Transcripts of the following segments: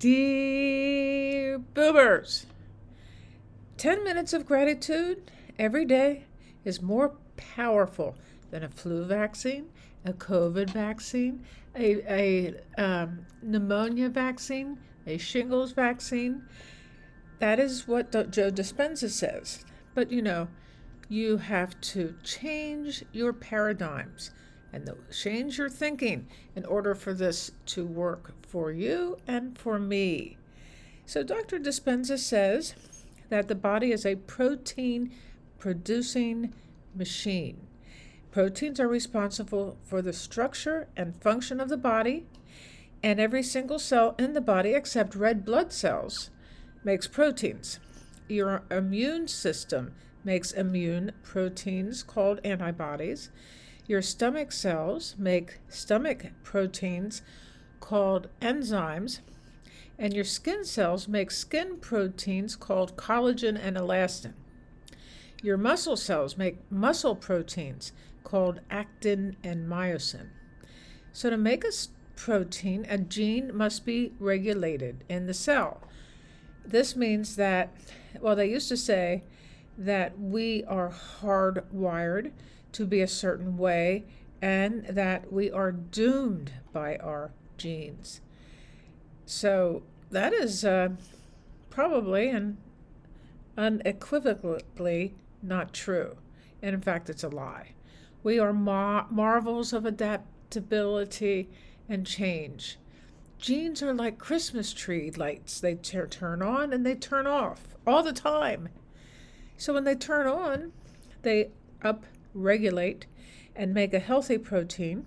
Dear boomers, 10 minutes of gratitude every day is more powerful than a flu vaccine, a COVID vaccine, a pneumonia vaccine, a shingles vaccine. That is what Joe Dispenza says. But you have to change your paradigms and change your thinking in order for this to work for you and for me. So Dr. Dispenza says that the body is a protein producing machine. Proteins are responsible for the structure and function of the body, and every single cell in the body except red blood cells makes proteins. Your immune system makes immune proteins called antibodies. Your stomach cells make stomach proteins called enzymes. And your skin cells make skin proteins called collagen and elastin. Your muscle cells make muscle proteins called actin and myosin. So to make a protein, a gene must be regulated in the cell. This means that, they used to say that we are hardwired to be a certain way and that we are doomed by our genes. So that is probably and unequivocally not true. And in fact, it's a lie. We are marvels of adaptability and change. Genes are like Christmas tree lights. They turn on and they turn off all the time. So when they turn on, they upregulate and make a healthy protein.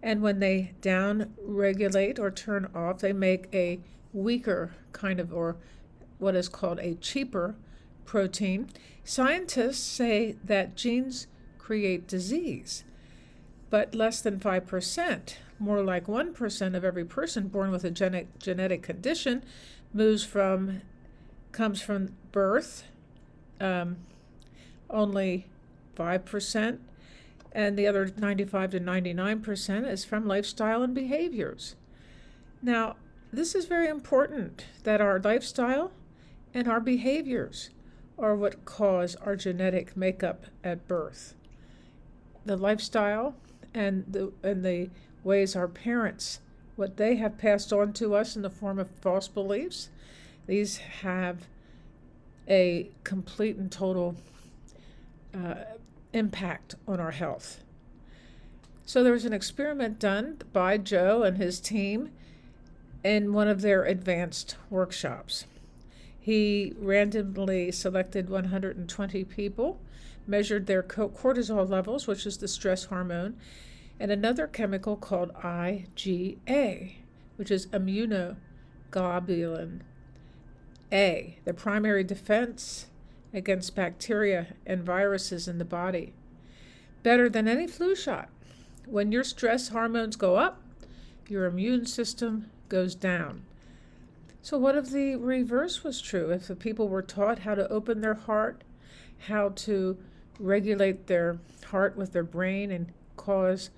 And when they down-regulate or turn off, they make a weaker kind of, or what is called a cheaper protein. Scientists say that genes create disease, but less than 5%, more like 1% of every person born with a genetic condition comes from birth, only 5%, and the other 95 to 99% is from lifestyle and behaviors. Now, this is very important that our lifestyle and our behaviors are what cause our genetic makeup at birth. The lifestyle and the ways our parents, what they have passed on to us in the form of false beliefs, these have a complete and total impact on our health. So there was an experiment done by Joe and his team in one of their advanced workshops. He randomly selected 120 people, measured their cortisol levels, which is the stress hormone, and another chemical called IgA, which is immunoglobulin A, the primary defense against bacteria and viruses in the body. Better than any flu shot. When your stress hormones go up, your immune system goes down. So what if the reverse was true? If the people were taught how to open their heart, how to regulate their heart with their brain and cause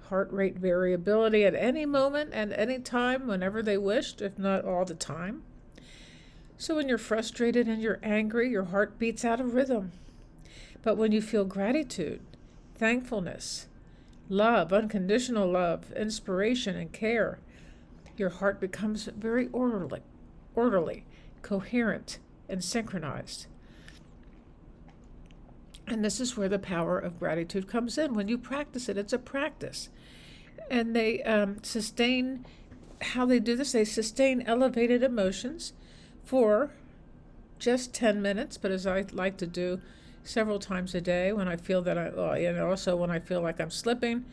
heart rate variability at any moment and any time, whenever they wished, if not all the time. So when you're frustrated and you're angry, your heart beats out of rhythm. But when you feel gratitude, thankfulness, love, unconditional love, inspiration, and care, your heart becomes very orderly, coherent, and synchronized. And this is where the power of gratitude comes in. When you practice it, it's a practice. And they sustain, how they do this, they sustain elevated emotions for just 10 minutes, but as I like to do several times a day when I feel that also when I feel like I'm slipping,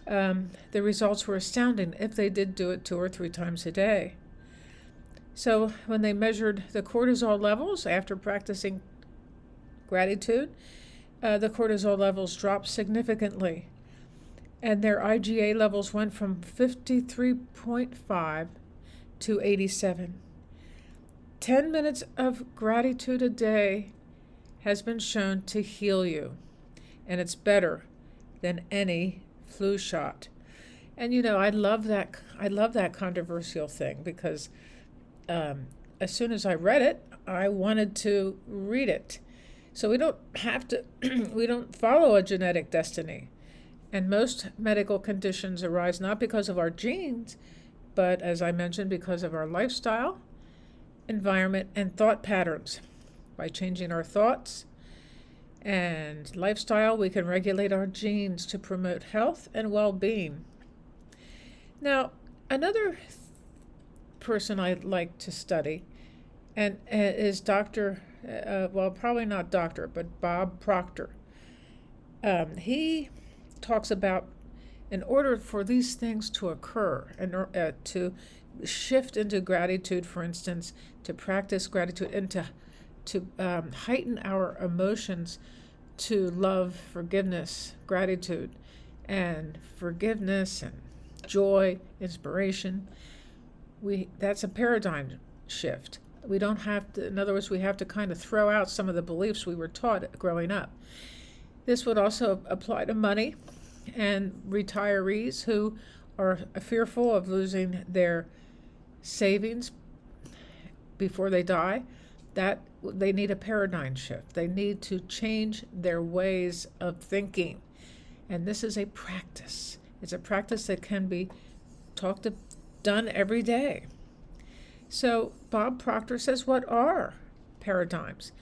the results were astounding if they did do it 2 or 3 times a day. So when they measured the cortisol levels after practicing gratitude, the cortisol levels dropped significantly, and their IgA levels went from 53.5 to 87. 10 minutes of gratitude a day has been shown to heal you, and it's better than any flu shot. And I love that controversial thing, because as soon as I read it, I wanted to read it. So we don't have to, we don't follow a genetic destiny. And most medical conditions arise not because of our genes, but as I mentioned, because of our lifestyle, environment, and thought patterns. By changing our thoughts and lifestyle, we can regulate our genes to promote health and well-being. Now, another person I'd like to study and is probably not doctor, but Bob Proctor. He talks about, in order for these things to occur and to shift into gratitude, for instance, to practice gratitude and to heighten our emotions to love, forgiveness, gratitude, and forgiveness and joy, inspiration. That's a paradigm shift. We don't have to, in other words, we have to kind of throw out some of the beliefs we were taught growing up. This would also apply to money and retirees who are fearful of losing their savings before they die. That they need a paradigm shift. They need to change their ways of thinking. And this is a practice. It's a practice that can be done every day. So Bob Proctor says, what are paradigms?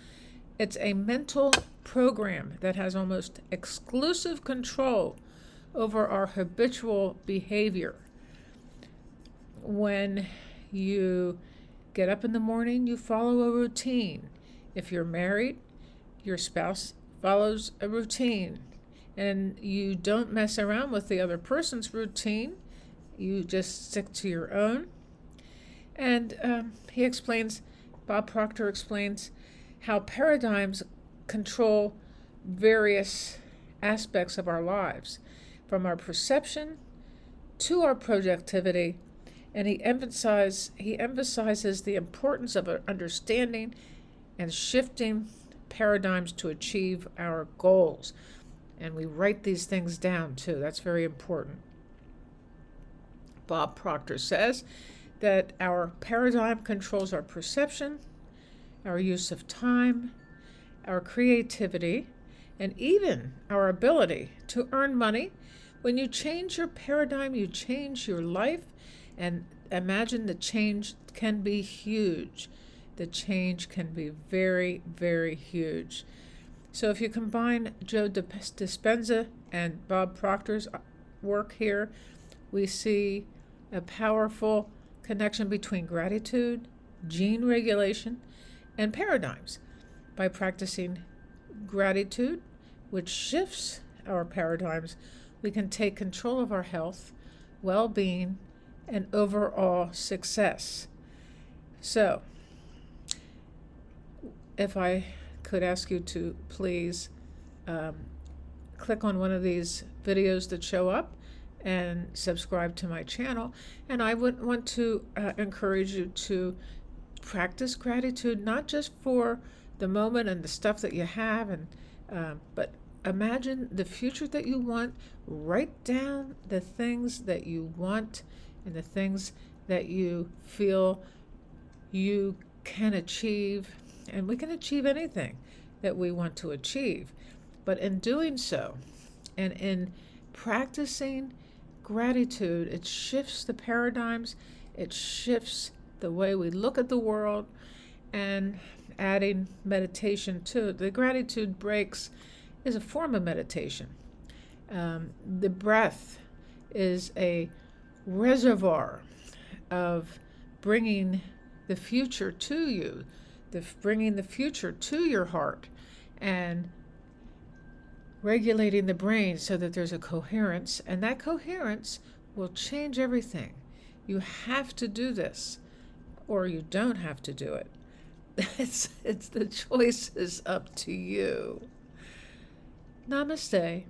It's a mental program that has almost exclusive control over our habitual behavior. When you get up in the morning, you follow a routine. If you're married, your spouse follows a routine, and you don't mess around with the other person's routine. You just stick to your own. And Bob Proctor explains how paradigms control various aspects of our lives, from our perception to our projectivity, and he emphasizes the importance of understanding and shifting paradigms to achieve our goals. And we write these things down too. That's very important. Bob Proctor says that our paradigm controls our perception, our use of time, our creativity, and even our ability to earn money. When you change your paradigm, you change your life. And imagine the change can be huge. The change can be very, very huge. So if you combine Joe Dispenza and Bob Proctor's work here, we see a powerful connection between gratitude, gene regulation, and paradigms. By practicing gratitude, which shifts our paradigms, we can take control of our health, well-being, and overall success. So, if I could ask you to please click on one of these videos that show up and subscribe to my channel. And I would want to encourage you to practice gratitude, not just for the moment and the stuff that you have, but imagine the future that you want. Write down the things that you want and the things that you feel you can achieve. And we can achieve anything that we want to achieve. But in doing so, and in practicing gratitude, it shifts the paradigms, it shifts the way we look at the world, and adding meditation to it. The gratitude breaks is a form of meditation. The breath is a reservoir of bringing the future to you, bringing the future to your heart, and regulating the brain so that there's a coherence, and that coherence will change everything. You have to do this, or you don't have to do it. It's the choice is up to you. Namaste.